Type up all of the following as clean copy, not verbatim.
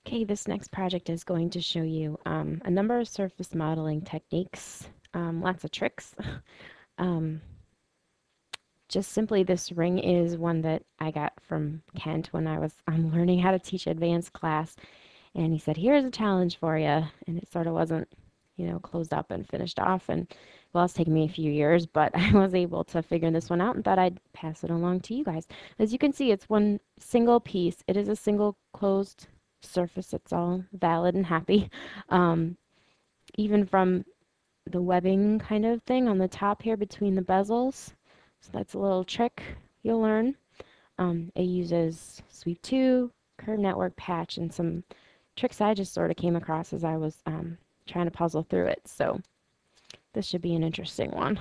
Okay, this next project is going to show you a number of surface modeling techniques, lots of tricks. um, just simply, this ring is one that I got from Kent when I was learning how to teach advanced class, and he said, "Here's a challenge for you," and it sort of wasn't, closed up and finished off, and well, it's taken me a few years, but I was able to figure this one out and thought I'd pass it along to you guys. As you can see, it's one single piece. It is a single closed surface. It's all valid and happy. Um, Even from the webbing kind of thing on the top here between the bezels. So that's a little trick you'll learn. It uses sweep 2, curve network patch, and some tricks I just sort of came across as I was trying to puzzle through it. So this should be an interesting one.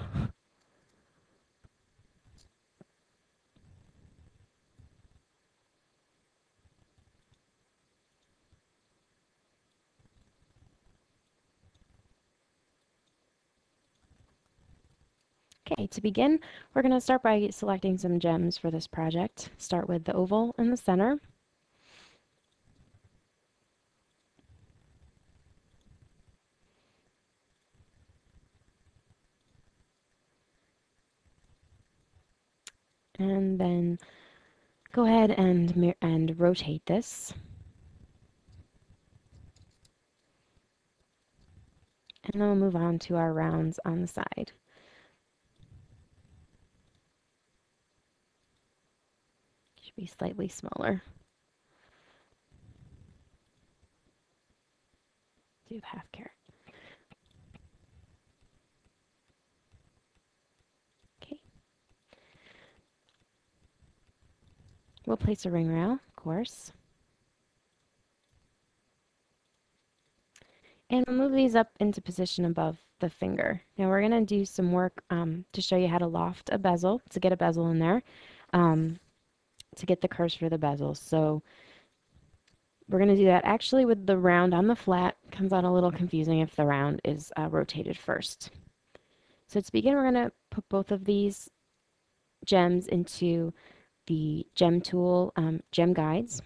Okay, to begin, we're going to start by selecting some gems for this project. Start with the oval in the center. And then go ahead and rotate this. And then we'll move on to our rounds on the side. Should be slightly smaller. Do half carat. Okay. We'll place a ring rail, of course. And we'll move these up into position above the finger. Now we're going to do some work to show you how to loft a bezel, to get a bezel in there, to get the curves for the bezels. So we're going to do that actually with the round on the flat. Comes out a little confusing if the round is rotated first. So to begin, we're going to put both of these gems into the gem tool, gem guides.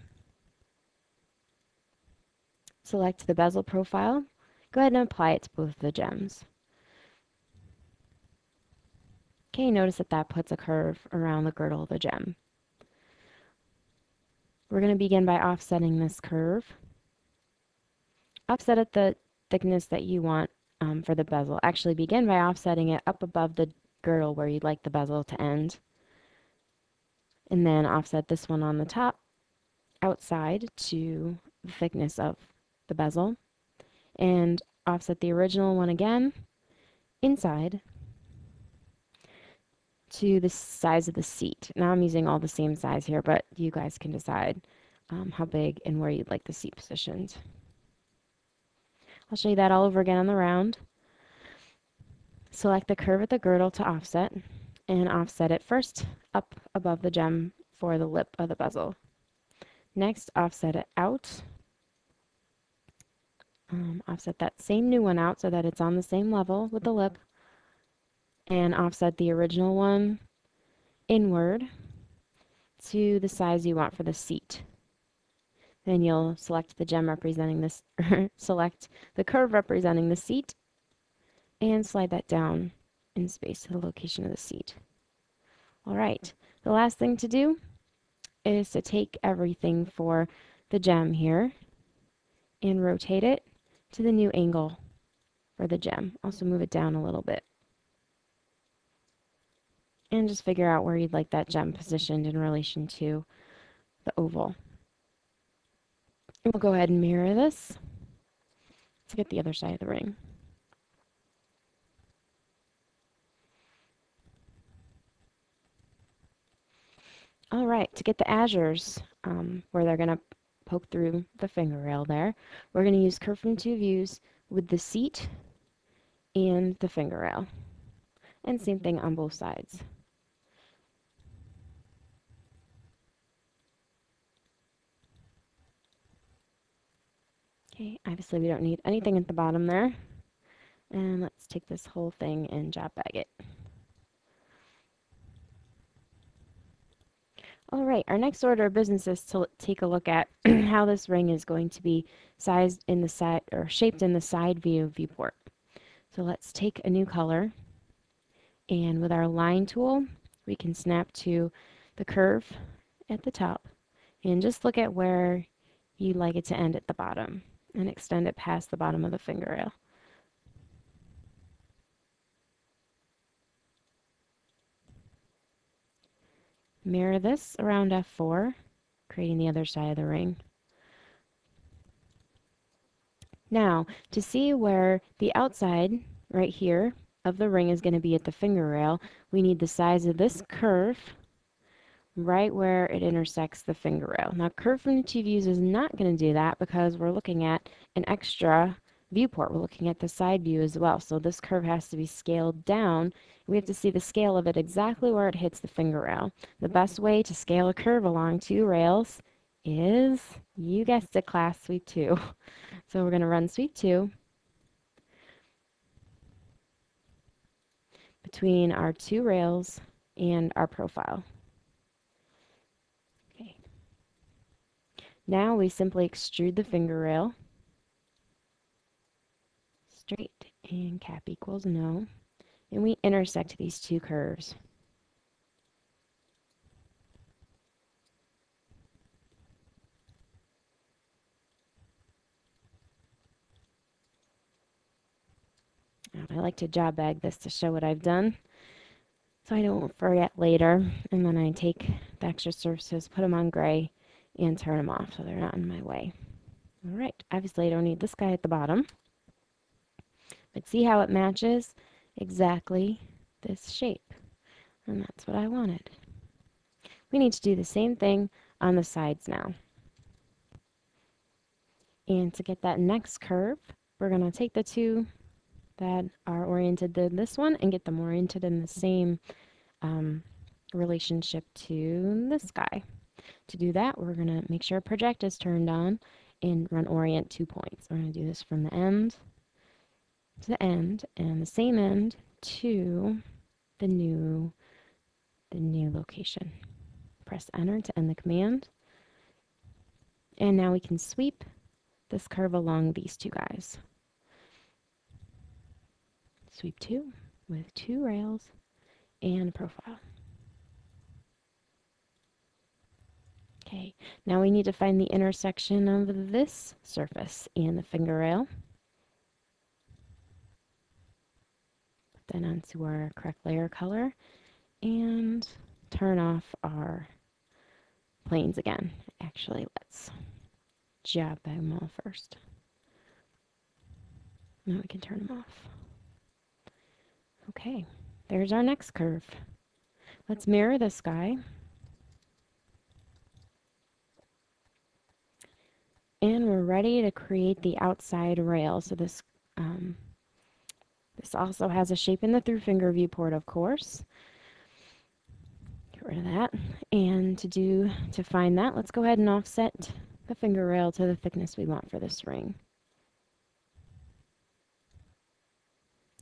Select the bezel profile. Go ahead and apply it to both of the gems. Okay, notice that that puts a curve around the girdle of the gem. We're going to begin by offsetting this curve. Offset at the thickness that you want for the bezel. Actually, begin by offsetting it up above the girdle where you'd like the bezel to end. And then offset this one on the top outside to the thickness of the bezel. And offset the original one again inside to the size of the seat. Now I'm using all the same size here, but you guys can decide how big and where you'd like the seat positioned. I'll show you that all over again on the round. Select the curve at the girdle to offset, and offset it first up above the gem for the lip of the bezel. Next, offset it out. Offset that same new one out so that it's on the same level with the lip, and offset the original one inward to the size you want for the seat. Then you'll select the gem representing this, select the curve representing the seat, and slide that down in space to the location of the seat. All right, the last thing to do is to take everything for the gem here and rotate it to the new angle for the gem. Also move it down a little bit. And just figure out where you'd like that gem positioned in relation to the oval. We'll go ahead and mirror this to get the other side of the ring. All right, to get the azures where they're going to poke through the finger rail there, we're going to use curve from two views with the seat and the finger rail. And same thing on both sides. Okay, obviously we don't need anything at the bottom there. And let's take this whole thing and job bag it. All right, our next order of business is to take a look at how this ring is going to be sized in the side or shaped in the side view viewport. So let's take a new color, and with our line tool, we can snap to the curve at the top and just look at where you'd like it to end at the bottom and extend it past the bottom of the finger rail. Mirror this around F4, creating the other side of the ring. Now, to see where the outside, right here, of the ring is going to be at the finger rail, we need the size of this curve right where it intersects the finger rail. Now, curve from the two views is not going to do that because we're looking at an extra viewport. We're looking at the side view as well. So this curve has to be scaled down. We have to see the scale of it exactly where it hits the finger rail. The best way to scale a curve along two rails is, you guessed it, class, sweep 2. So we're going to run sweep 2 between our two rails and our profile. Okay. Now we simply extrude the finger rail straight, and cap equals no, and we intersect these two curves. I like to job bag this to show what I've done so I don't forget later, and then I take the extra surfaces, put them on gray, and turn them off so they're not in my way. Alright, obviously I don't need this guy at the bottom, but see how it matches exactly this shape, and that's what I wanted. We need to do the same thing on the sides now. And to get that next curve, we're going to take the two that are oriented to this one and get them oriented in the same relationship to this guy. To do that, we're going to make sure project is turned on and run orient 2 points. We're going to do this from the end to the end and the same end to the new location. Press enter to end the command. And now we can sweep this curve along these two guys. Sweep 2 with two rails and a profile. Okay, now we need to find the intersection of this surface and the finger rail. Put that onto our correct layer color and turn off our planes again. Actually, let's job bag them all first. Now we can turn them off. Okay, there's our next curve. Let's mirror this guy. And we're ready to create the outside rail. So this also has a shape in the through finger viewport, of course. Get rid of that. And to find that, let's go ahead and offset the finger rail to the thickness we want for this ring.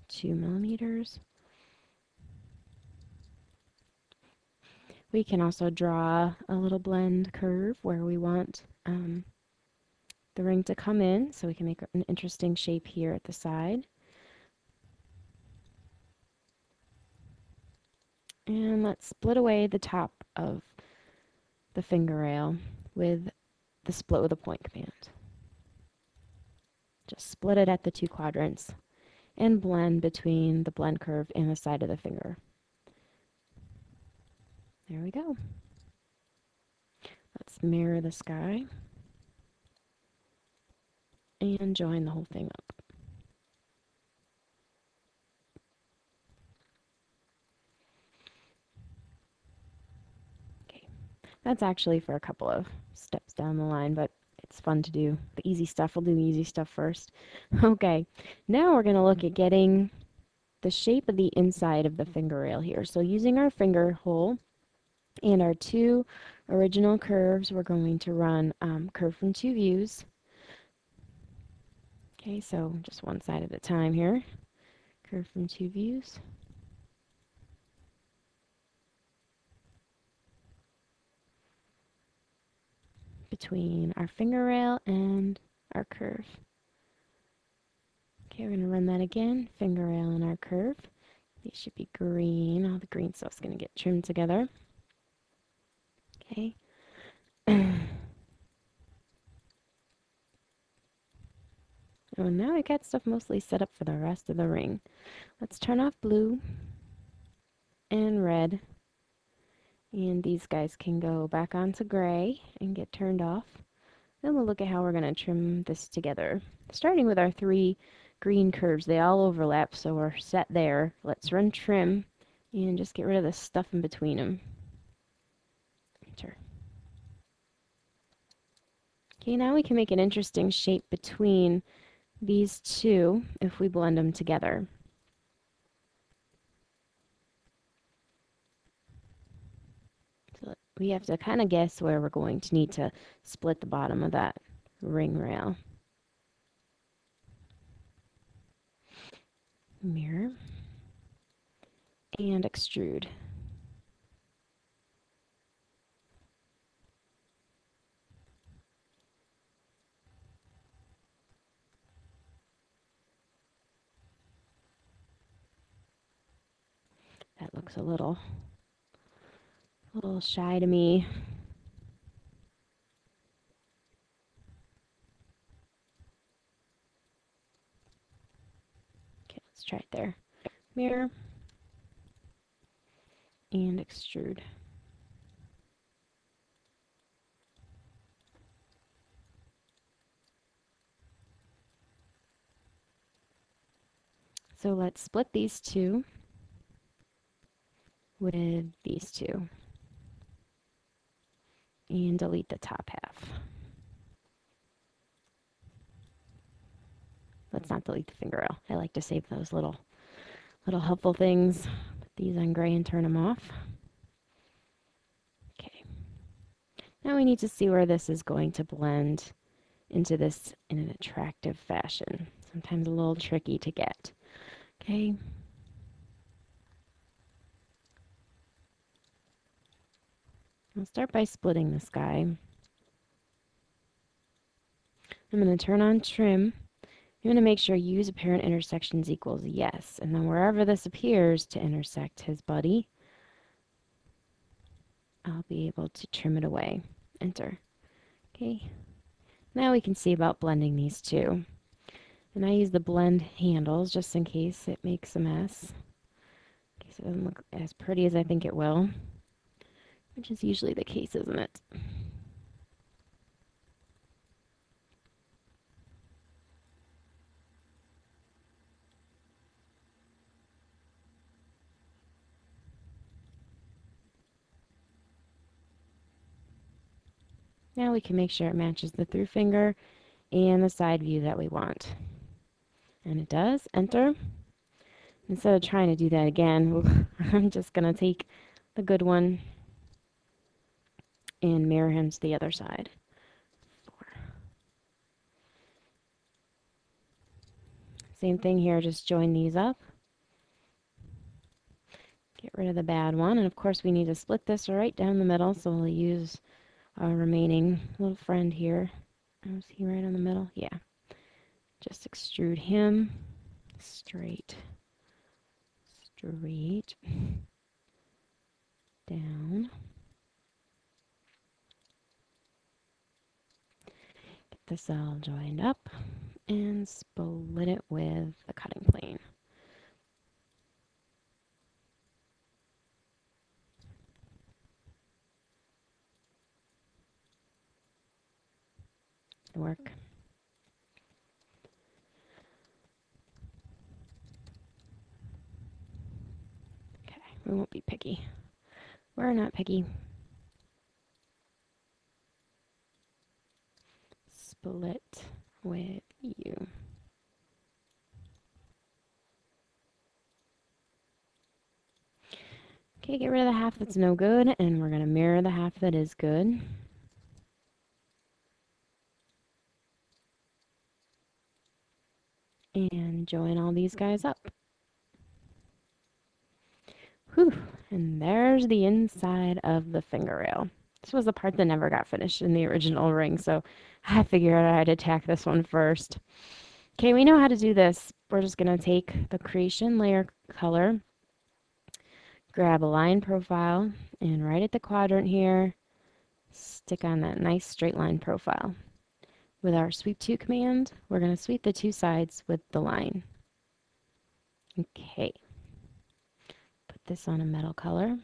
2 millimeters. We can also draw a little blend curve where we want the ring to come in, so we can make an interesting shape here at the side. And let's split away the top of the finger rail with the split with a point command. Just split it at the two quadrants and blend between the blend curve and the side of the finger. There we go. Let's mirror the sky and join the whole thing up. Okay, that's actually for a couple of steps down the line, but it's fun to do the easy stuff. We'll do the easy stuff first. Okay, now we're going to look at getting the shape of the inside of the finger rail here. So using our finger hole and our two original curves, we're going to run curve from two views. Okay, so just one side at a time here. Curve from two views. between our finger rail and our curve. Okay, we're going to run that again. Finger rail and our curve. These should be green. All the green stuff's going to get trimmed together. Okay. Oh, now we got stuff mostly set up for the rest of the ring. Let's turn off blue and red. And these guys can go back onto gray and get turned off. Then we'll look at how we're going to trim this together. Starting with our 3 green curves, they all overlap, so we're set there. Let's run trim and just get rid of the stuff in between them. Enter. Okay, now we can make an interesting shape between these two if we blend them together. So we have to kind of guess where we're going to need to split the bottom of that ring rail. Mirror and extrude. That looks a little shy to me. Okay, let's try it there. Mirror and extrude. So let's split these two with these two and delete the top half. Let's not delete the finger rail. I like to save those little helpful things. Put these on gray and turn them off. Okay. Now we need to see where this is going to blend into this in an attractive fashion. Sometimes a little tricky to get. Okay. I'll start by splitting this guy. I'm going to turn on trim. You're going to make sure use apparent intersections equals yes. And then wherever this appears to intersect his buddy, I'll be able to trim it away. Enter. Okay. Now we can see about blending these two. And I use the blend handles just in case it makes a mess. In case it doesn't look as pretty as I think it will. Which is usually the case, isn't it? Now we can make sure it matches the through finger and the side view that we want. And it does. Enter. Instead of trying to do that again, I'm just going to take the good one and mirror him to the other side. 4. Same thing here, just join these up. Get rid of the bad one, and of course we need to split this right down the middle, so we'll use our remaining little friend here. Is he right on the middle? Yeah. Just extrude him straight down. Get this all joined up and split it with the cutting plane. Work. Okay, we won't be picky. We're not picky. Split with you. Okay, get rid of the half that's no good, and we're going to mirror the half that is good. And join all these guys up. Whew, and there's the inside of the finger rail. This was the part that never got finished in the original ring, so I figured I'd attack this one first. Okay, we know how to do this. We're just going to take the creation layer color, grab a line profile, and right at the quadrant here, stick on that nice straight line profile. With our sweep to command, we're going to sweep the two sides with the line. Okay, put this on a metal color.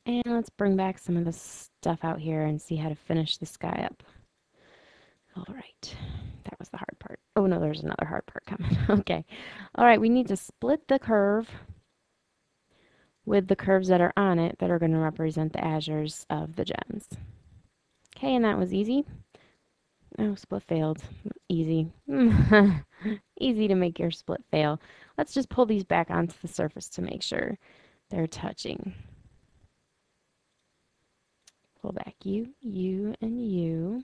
And let's bring back some of the stuff out here and see how to finish this guy up. All right, that was the hard part. Oh no, there's another hard part coming. Okay, all right, we need to split the curve with the curves that are on it that are going to represent the azures of the gems. Okay, and that was easy. Oh, split failed. Easy. Easy to make your split fail. Let's just pull these back onto the surface to make sure they're touching. Pull back U, and U.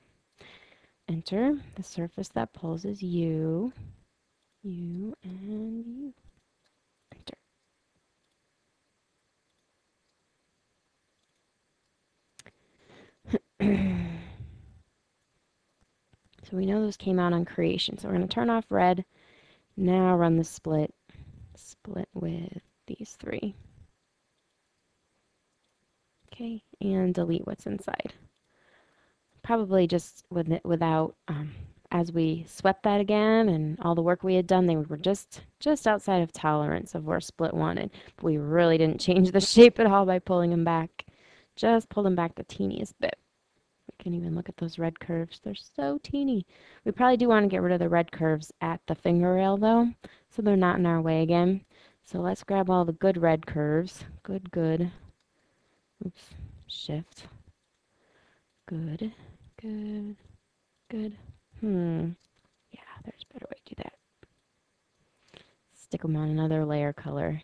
Enter. The surface that pulls is U, U, and U. Enter. So we know those came out on creation. So we're going to turn off red. Now run the split. Split with these three. Okay, and delete what's inside. Probably just without, as we swept that again and all the work we had done, they were just outside of tolerance of where split wanted. But we really didn't change the shape at all by pulling them back. Just pulled them back the teeniest bit. We can even look at those red curves. They're so teeny. We probably do want to get rid of the red curves at the finger rail though, so they're not in our way again. So let's grab all the good red curves. Good. Oops. Shift. Good. Yeah, there's a better way to do that. Stick them on another layer color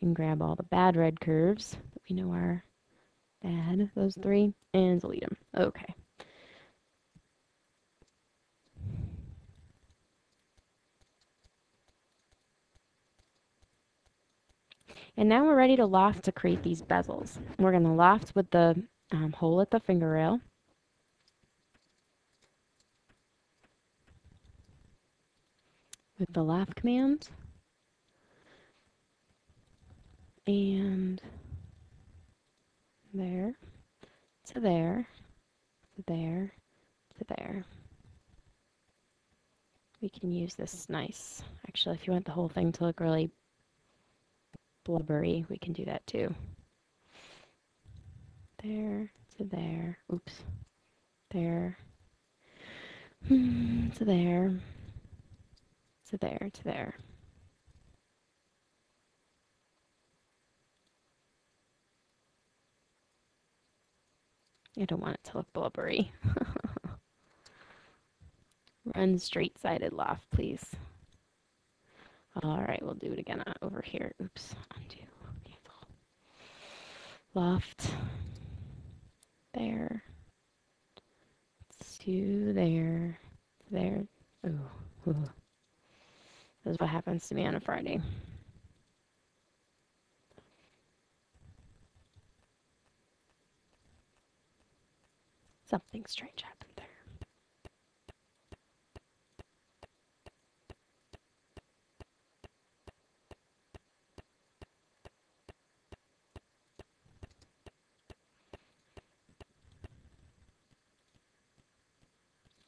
and grab all the bad red curves that we know are bad, those three, and delete them. Okay. And now we're ready to loft to create these bezels. We're going to loft with the hole at the finger rail. With the loft command. And there, to there, to there, to there. We can use this nice. Actually, if you want the whole thing to look really blubbery, we can do that too. There, to there, oops, there, to there, to there, to there. I don't want it to look blubbery. Run straight-sided loft, please. All right, we'll do it again over here. Oops, undo, cancel. Loft, there, to there, there. Ooh. This is what happens to me on a Friday. Something strange happened there.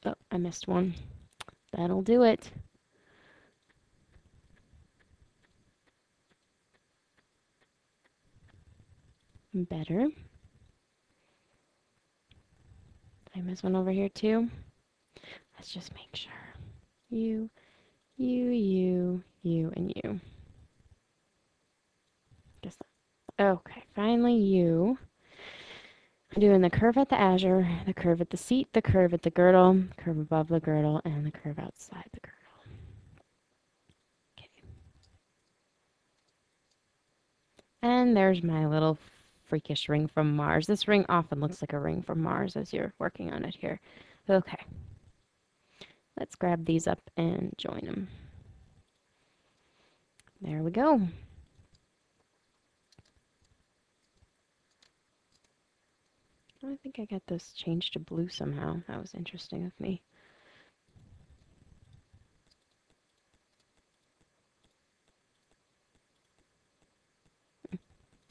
Oh, I missed one. That'll do it. Better. Did I miss one over here too? Let's just make sure. You, and you. Guess that. Okay, finally you. I'm doing the curve at the azure, the curve at the seat, the curve at the girdle, curve above the girdle, and the curve outside the girdle. Okay. And there's my little freakish ring from Mars. This ring often looks like a ring from Mars as you're working on it here. Okay. Let's grab these up and join them. There we go. I think I got this changed to blue somehow. That was interesting of me.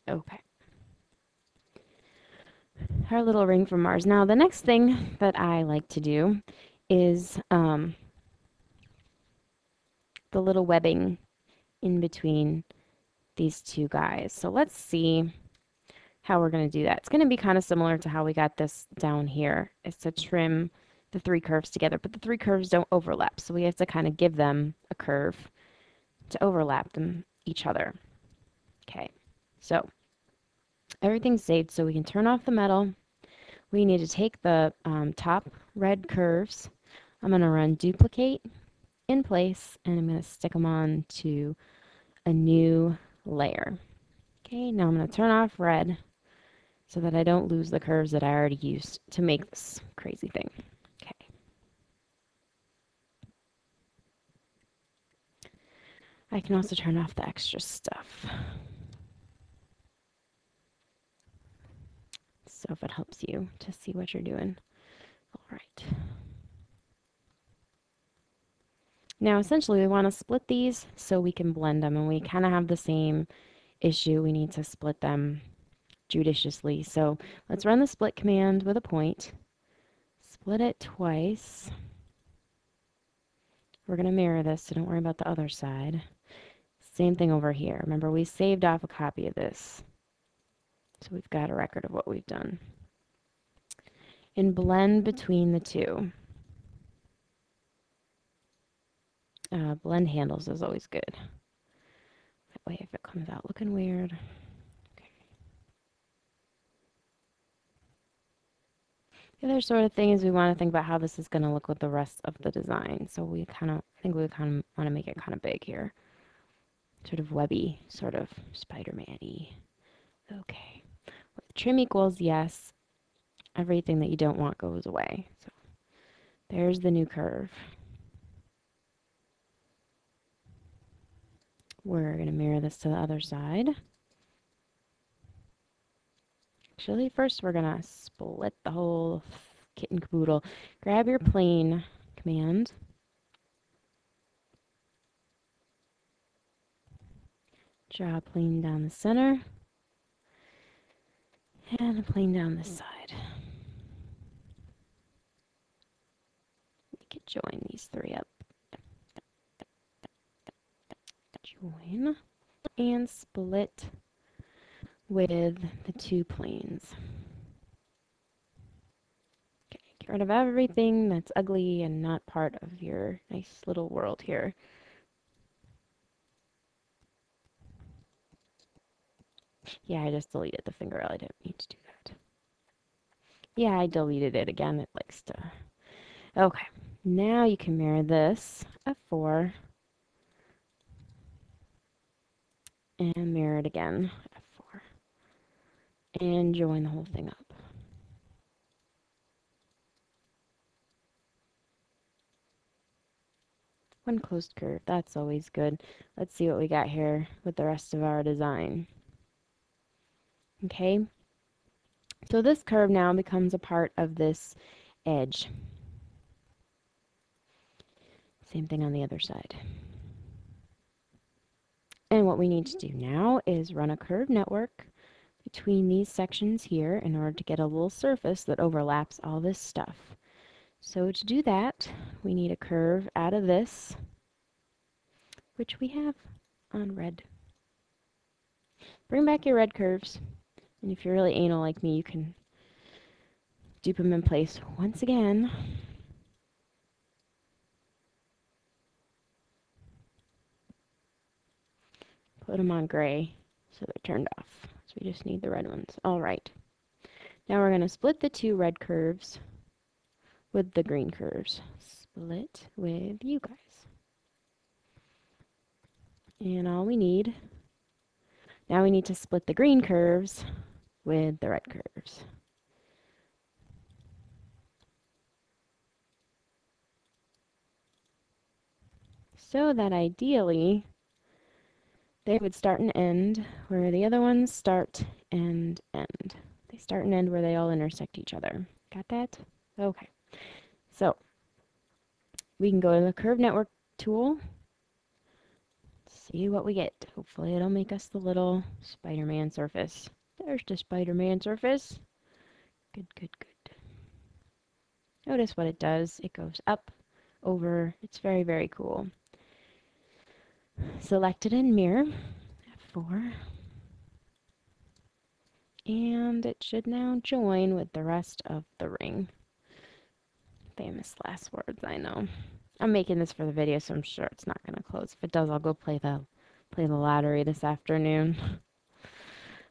Okay. Our little ring from Mars. Now, the next thing that I like to do is the little webbing in between these two guys. So let's see how we're going to do that. It's going to be kind of similar to how we got this down here. It's to trim the three curves together, but the three curves don't overlap. So we have to kind of give them a curve to overlap them each other. Okay, so everything's saved, so we can turn off the metal. We need to take the top red curves. I'm going to run duplicate in place, and I'm going to stick them on to a new layer. Okay, now I'm going to turn off red so that I don't lose the curves that I already used to make this crazy thing. Okay. I can also turn off the extra stuff. So if it helps you to see what you're doing. All right. Now essentially we want to split these so we can blend them, and we kind of have the same issue. We need to split them judiciously. So let's run the split command with a point. Split it twice. We're going to mirror this, so don't worry about the other side. Same thing over here. Remember, we saved off a copy of this, so we've got a record of what we've done. And blend between the two. Blend handles is always good. That way if it comes out looking weird. Okay. The other sort of thing is we want to think about how this is going to look with the rest of the design. So I think we kind of want to make it kind of big here. Sort of webby, sort of Spider-Man-y. Okay. With trim equals yes, everything that you don't want goes away. So there's the new curve. We're going to mirror this to the other side. Actually, first we're going to split the whole kit and caboodle. Grab your plane command. Draw a plane down the center. And a plane down this side. We could join these three up. Join. And split with the two planes. Okay, get rid of everything that's ugly and not part of your nice little world here. Yeah, I just deleted the finger. I didn't need to do that. Yeah, I deleted it again. It likes to. Okay, now you can mirror this F4 and mirror it again F4 and join the whole thing up. One closed curve, that's always good. Let's see what we got here with the rest of our design. Okay, so this curve now becomes a part of this edge. Same thing on the other side. And what we need to do now is run a curve network between these sections here in order to get a little surface that overlaps all this stuff. So to do that, we need a curve out of this, which we have on red. Bring back your red curves, and if you're really anal like me, you can dupe them in place once again. Put them on gray so they're turned off. So we just need the red ones. All right. Now we're going to split the two red curves with the green curves. Split with you guys. And all we need, now we need to split the green curves with the red curves. So that ideally they would start and end where the other ones start and end. They start and end where they all intersect each other. Got that? Okay. So we can go to the curve network tool, see what we get. Hopefully it'll make us the little Spider-Man surface. There's the Spider-Man surface. Good, good, good. Notice what it does. It goes up, over. It's very, very cool. Select it in mirror, F4. And it should now join with the rest of the ring. Famous last words, I know. I'm making this for the video, so I'm sure it's not going to close. If it does, I'll go play the lottery this afternoon.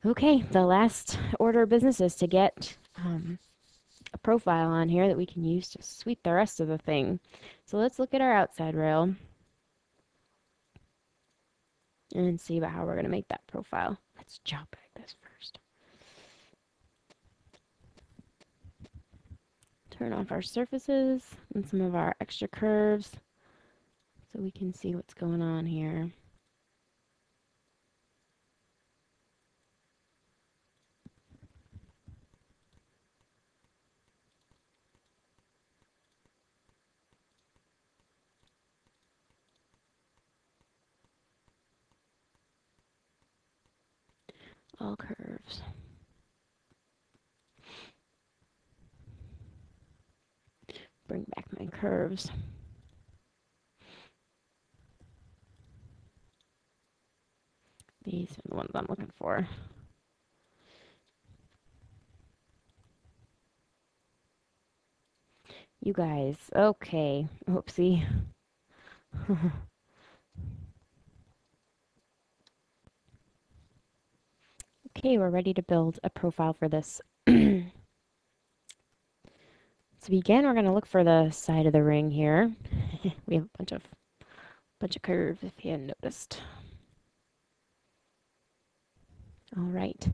Okay, the last order of business is to get a profile on here that we can use to sweep the rest of the thing. So let's look at our outside rail and see about how we're going to make that profile. Let's jump back this first. Turn off our surfaces and some of our extra curves so we can see what's going on here. All curves. Bring back my curves. These are the ones I'm looking for. You guys, okay. Oopsie. Okay, we're ready to build a profile for this. To begin, we're going to look for the side of the ring here. We have a bunch of curves, if you hadn't noticed. All right.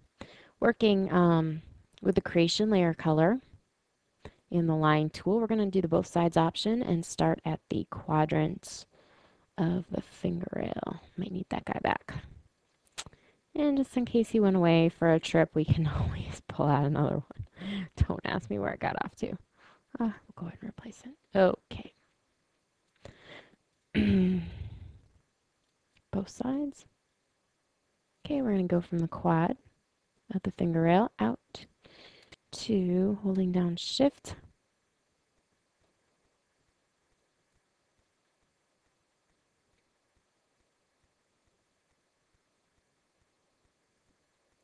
Working with the creation layer color in the line tool, we're going to do the both sides option and start at the quadrants of the finger rail. Might need that guy back. And just in case he went away for a trip, we can always pull out another one. Don't ask me where it got off to. We'll go ahead and replace it. Okay. Both sides. Okay, we're going to go from the quad of the finger rail out to holding down Shift.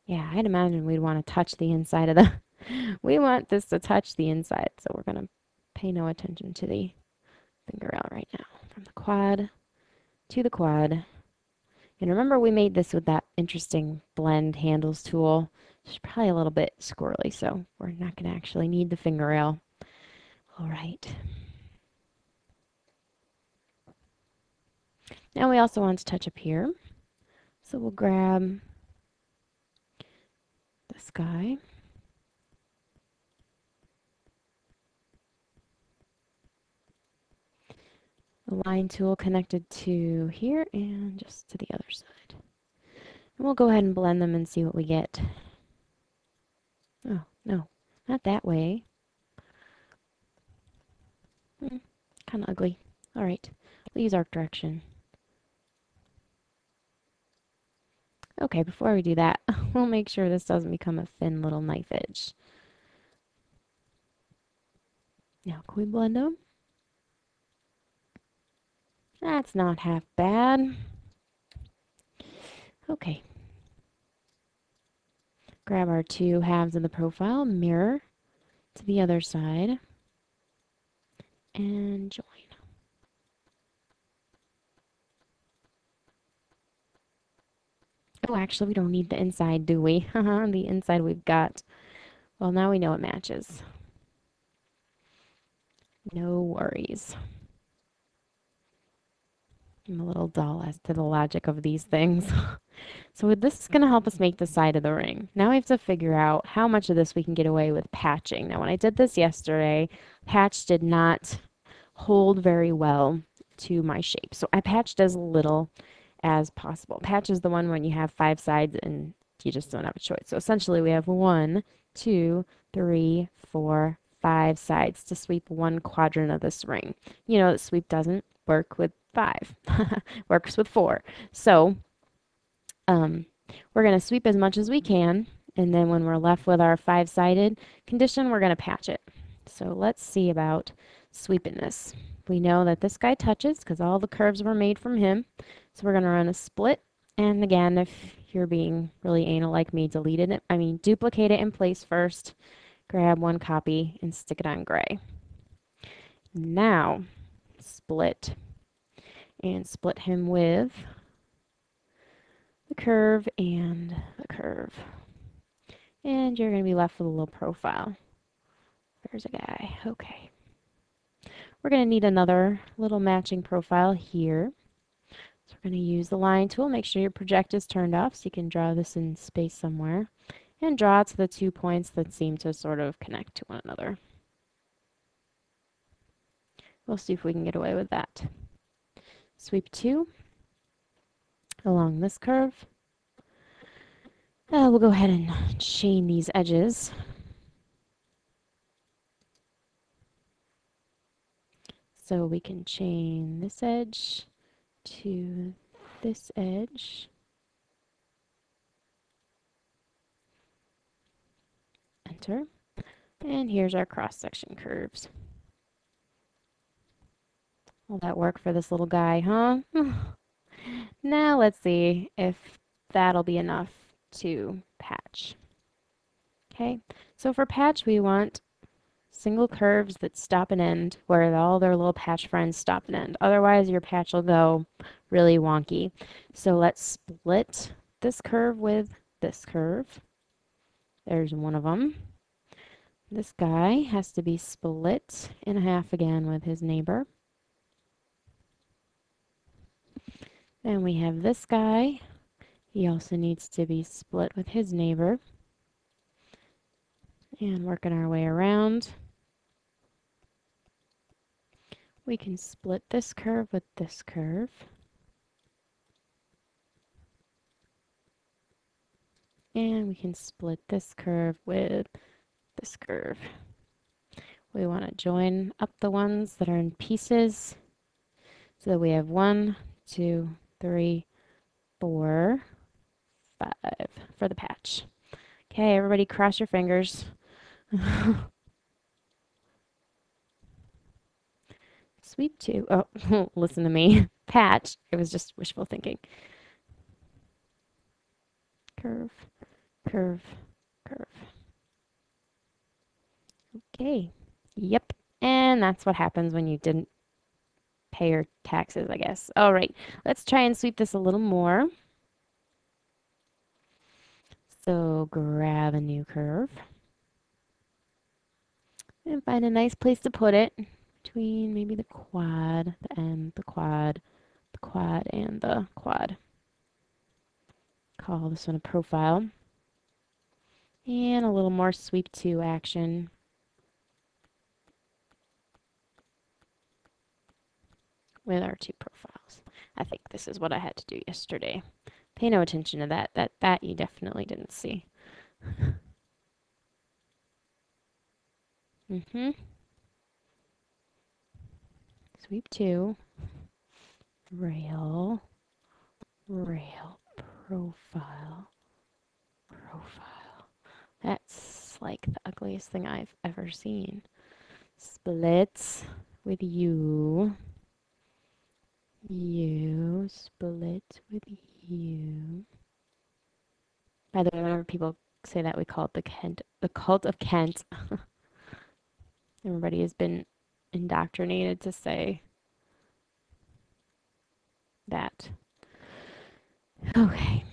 Yeah, I'd imagine we'd want to touch the inside of the... We want this to touch the inside, so we're going to pay no attention to the finger rail right now. From the quad to the quad. And remember, we made this with that interesting blend handles tool. It's probably a little bit squirrely, so we're not going to actually need the finger rail. All right. Now we also want to touch up here. So we'll grab this guy. The line tool connected to here and just to the other side. And we'll go ahead and blend them and see what we get. Oh, no, not that way. Kind of ugly. All right, we'll use arc direction. Okay, before we do that, we'll make sure this doesn't become a thin little knife edge. Now, can we blend them? That's not half bad. Okay. Grab our two halves of the profile, mirror to the other side, and join. Oh, actually, we don't need the inside, do we? The inside we've got. Well, now we know it matches. No worries. I'm a little dull as to the logic of these things. So this is going to help us make the side of the ring. Now we have to figure out how much of this we can get away with patching. Now when I did this yesterday, patch did not hold very well to my shape. So I patched as little as possible. Patch is the one when you have 5 sides and you just don't have a choice. So essentially we have 1, 2, 3, 4, 5 sides to sweep one quadrant of this ring. You know that sweep doesn't work with 5, works with 4. So um, we're going to sweep as much as we can, and then when we're left with our 5-sided condition, we're going to patch it. So let's see about sweeping this. We know that this guy touches because all the curves were made from him. So we're going to run a split. And again, if you're being really anal like me, duplicate it in place first, grab one copy and stick it on gray. Now, split and split him with the curve and the curve. And you're going to be left with a little profile. There's a guy. Okay. We're going to need another little matching profile here. So we're going to use the line tool. Make sure your project is turned off so you can draw this in space somewhere. And draw to the 2 points that seem to sort of connect to one another. We'll see if we can get away with that. Sweep 2 along this curve. We'll go ahead and chain these edges. So we can chain this edge to this edge. Enter. And here's our cross-section curves. Will that work for this little guy, huh? Now let's see if that'll be enough to patch. Okay, so for patch we want single curves that stop and end where all their little patch friends stop and end. Otherwise your patch will go really wonky. So let's split this curve with this curve. There's one of them. This guy has to be split in half again with his neighbor. Then we have this guy. He also needs to be split with his neighbor. And working our way around, we can split this curve with this curve. And we can split this curve with this curve. We want to join up the ones that are in pieces so that we have 1, 2, 3, 4, 5 for the patch. Okay, everybody cross your fingers. Sweep 2. Oh, listen to me. Patch. It was just wishful thinking. Curve, curve, curve. Okay. Yep. And that's what happens when you didn't pay your taxes, I guess. All right. Let's try and sweep this a little more. So grab a new curve. And find a nice place to put it between maybe the quad, the end, the quad, the quad, and the quad. Call this one a profile. And a little more sweep 2 action. With our 2 profiles. I think this is what I had to do yesterday. Pay no attention to that. That you definitely didn't see. Sweep 2. Rail. Rail. Profile. Profile. That's like the ugliest thing I've ever seen. Split with you. You. Split with you. By the way, whenever people say that, we call it the cult of Kent. Everybody has been indoctrinated to say that. Okay.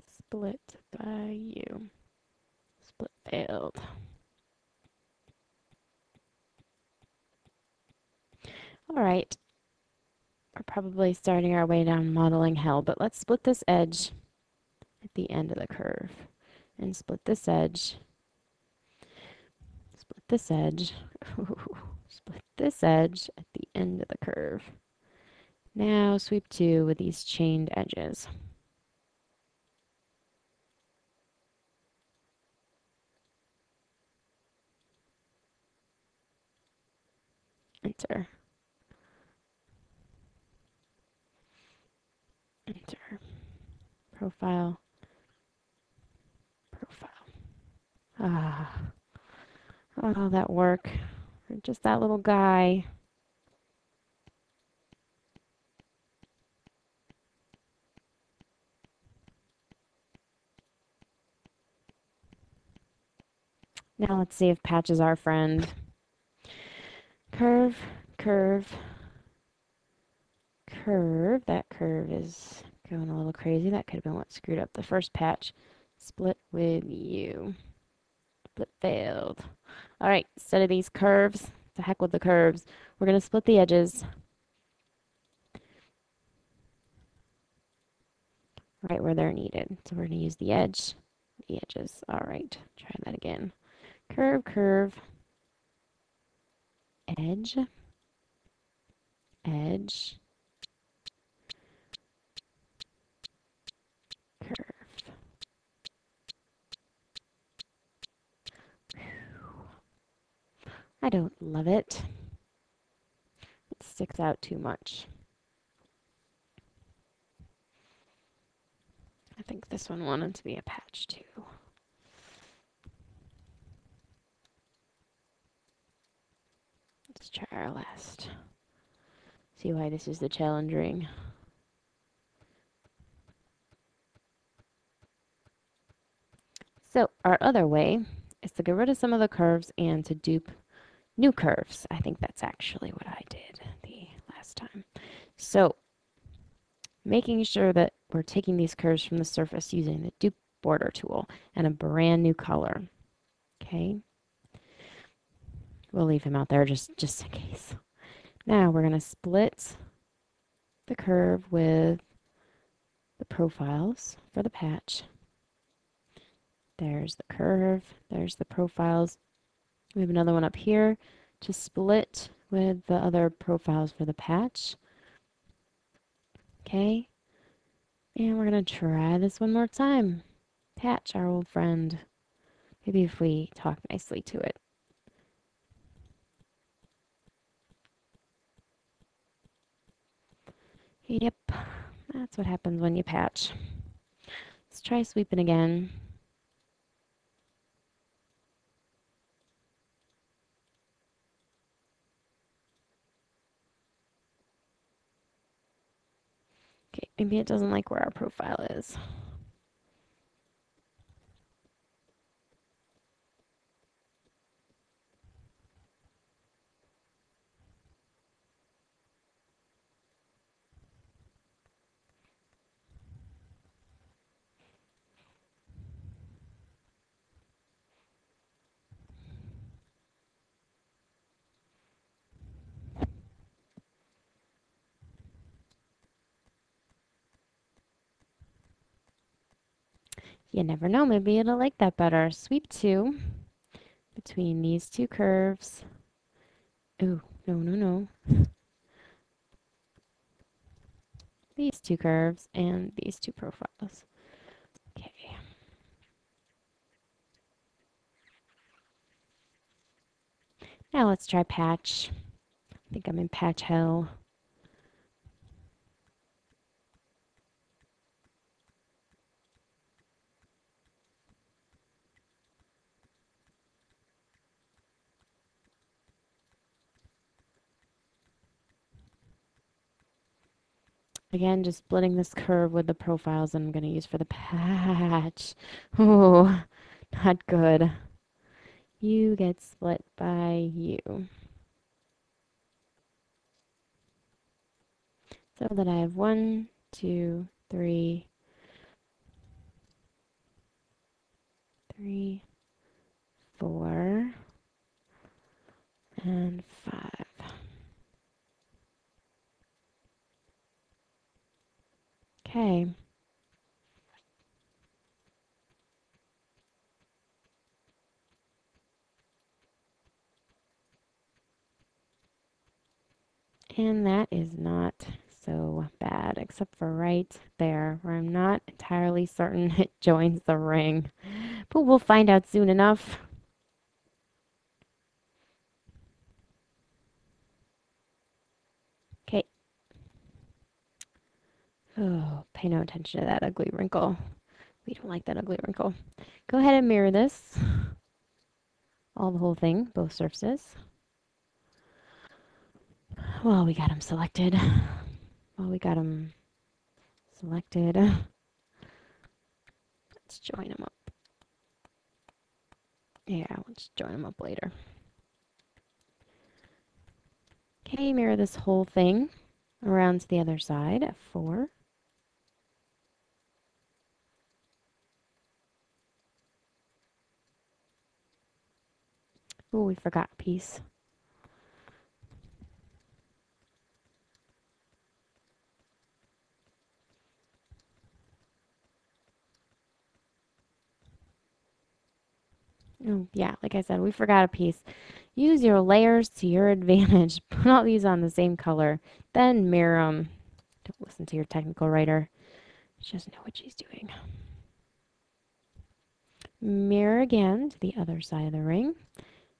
Split by you. Split failed. All right. We're probably starting our way down modeling hell, but let's split this edge at the end of the curve. And split this edge. Split this edge. Split this edge at the end of the curve. Now sweep 2 with these chained edges. Enter. Enter. Profile. Profile. Ah, oh, that work. Just that little guy. Now let's see if patch is our friend. Curve, curve, curve. That curve is going a little crazy. That could have been what screwed up the first patch. Split with you. Split failed. All right, instead of these curves, to heck with the curves, we're going to split the edges right where they're needed. So we're going to use the edge, the edges. All right, try that again. Curve, curve, edge, edge, curve. I don't love it. It sticks out too much. I think this one wanted to be a patch too. Let's try our last. See why this is the challenge ring. So our other way is to get rid of some of the curves and to dupe new curves. I think that's actually what I did the last time. So making sure that we're taking these curves from the surface using the dupe border tool and a brand new color. Okay. We'll leave him out there just in case. Now we're going to split the curve with the profiles for the patch. There's the curve. There's the profiles. We have another one up here to split with the other profiles for the patch. Okay. And we're going to try this one more time. Patch, our old friend. Maybe if we talk nicely to it. Yep, that's what happens when you patch. Let's try sweeping again. Okay, maybe it doesn't like where our profile is. You never know, maybe it'll like that better. Sweep 2 between these two curves. Oh, no, no, no. These two curves and these two profiles. Okay. Now let's try patch. I think I'm in patch hell. Again, just splitting this curve with the profiles I'm going to use for the patch. Oh, not good. You get split by you. So that I have 1, 2, 3, 3, 4, and 5. Okay. And that is not so bad, except for right there, where I'm not entirely certain it joins the ring. But we'll find out soon enough. Okay. Oh, pay no attention to that ugly wrinkle. We don't like that ugly wrinkle. Go ahead and mirror this. The whole thing, both surfaces. Well, we got them selected. Well, we got them selected. Let's join them up. Yeah, let's join them up later. Okay, mirror this whole thing around to the other side at 4. Oh, we forgot a piece. Oh, yeah, like I said, we forgot a piece. Use your layers to your advantage. Put all these on the same color, then mirror them. Don't listen to your technical writer. She doesn't know what she's doing. Mirror again to the other side of the ring.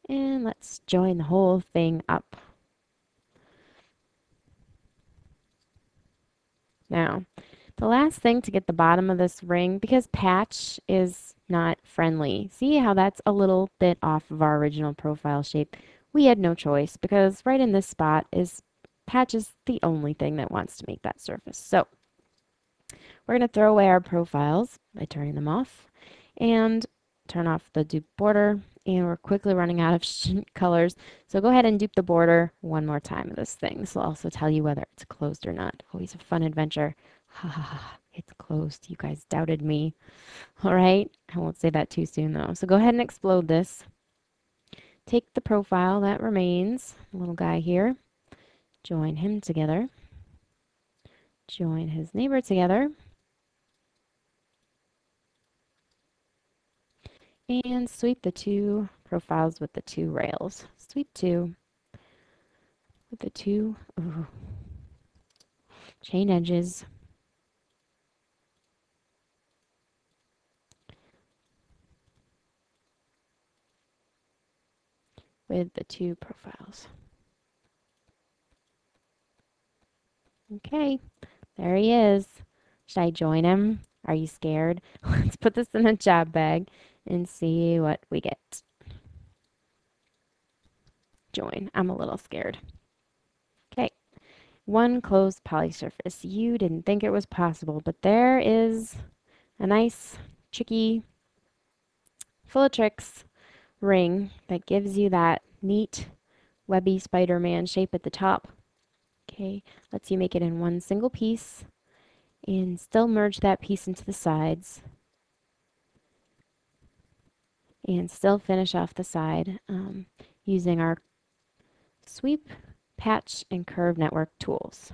And let's join the whole thing up. Now, the last thing to get the bottom of this ring, because patch is not friendly. See how that's a little bit off of our original profile shape? We had no choice because right in this spot is patch is the only thing that wants to make that surface. So we're going to throw away our profiles by turning them off and turn off the dupe border. And we're quickly running out of colors. So go ahead and dupe the border one more time of this thing. This will also tell you whether it's closed or not. Always a fun adventure. Ha ha ha, it's closed. You guys doubted me. All right, I won't say that too soon though. So go ahead and explode this. Take the profile that remains, the little guy here, join him together, join his neighbor together, and sweep the 2 profiles with the 2 rails. Sweep 2 with the 2 chain edges. With the 2 profiles. Okay, there he is. Should I join him? Are you scared? Let's put this in a job bag and see what we get. Join. I'm a little scared. Okay, 1 closed poly surface. You didn't think it was possible, but there is a nice, tricky, full of tricks ring that gives you that neat, webby Spider-Man shape at the top. Okay, lets you make it in one single piece and still merge that piece into the sides and still finish off the side using our sweep, patch, and curve network tools.